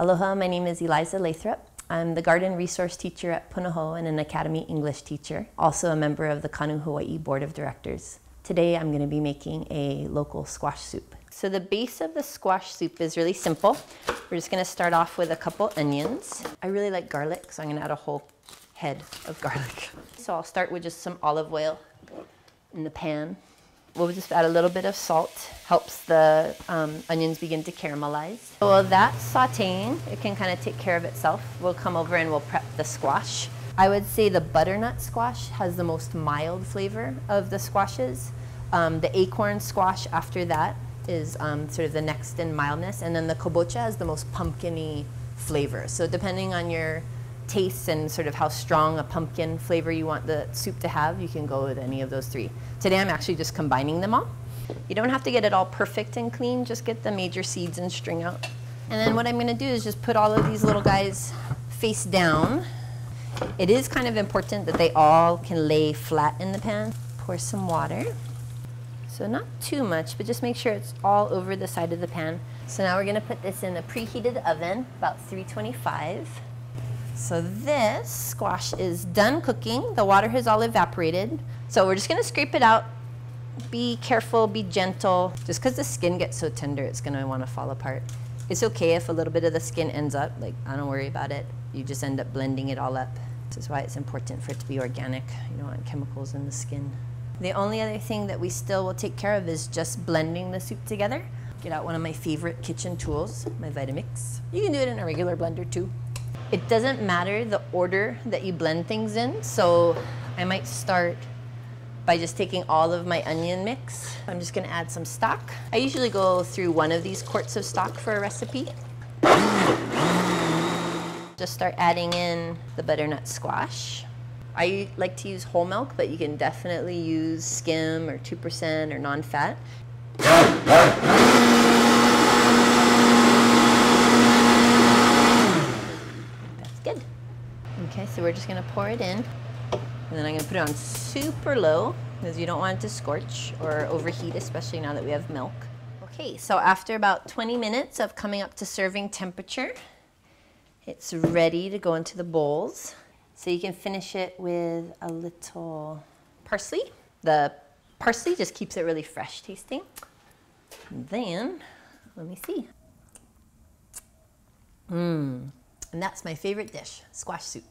Aloha, my name is Eliza Lathrop. I'm the garden resource teacher at Punahou and an Academy English teacher, also a member of the Kanu Hawaii Board of Directors. Today I'm going to be making a local squash soup. So the base of the squash soup is really simple. We're just going to start off with a couple onions. I really like garlic, so I'm going to add a whole head of garlic. So I'll start with just some olive oil in the pan. We'll just add a little bit of salt, helps the onions begin to caramelize. So while that's sauteing, it can kind of take care of itself. We'll come over and we'll prep the squash. I would say the butternut squash has the most mild flavor of the squashes. The acorn squash after that is sort of the next in mildness, and then the kabocha has the most pumpkin-y flavor. So depending on your taste and sort of how strong a pumpkin flavor you want the soup to have, you can go with any of those three. Today I'm actually just combining them all. You don't have to get it all perfect and clean, just get the major seeds and string out. And then what I'm gonna do is just put all of these little guys face down. It is kind of important that they all can lay flat in the pan. Pour some water. So not too much, but just make sure it's all over the side of the pan. So now we're gonna put this in a preheated oven, about 325. So this squash is done cooking. The water has all evaporated. So we're just gonna scrape it out. Be careful, be gentle. Just because the skin gets so tender, it's gonna wanna fall apart. It's okay if a little bit of the skin ends up, like, I don't worry about it. You just end up blending it all up. This is why it's important for it to be organic. You don't want chemicals in the skin. The only other thing that we still will take care of is just blending the soup together. Get out one of my favorite kitchen tools, my Vitamix. You can do it in a regular blender too. It doesn't matter the order that you blend things in, so I might start by just taking all of my onion mix. I'm just gonna add some stock. I usually go through one of these quarts of stock for a recipe. Just start adding in the butternut squash. I like to use whole milk, but you can definitely use skim or 2% or non-fat. Good. Okay, so we're just gonna pour it in, and then I'm gonna put it on super low because you don't want it to scorch or overheat, especially now that we have milk. Okay, so after about 20 minutes of coming up to serving temperature, it's ready to go into the bowls. So you can finish it with a little parsley. The parsley just keeps it really fresh tasting. And then, let me see. And that's my favorite dish, squash soup.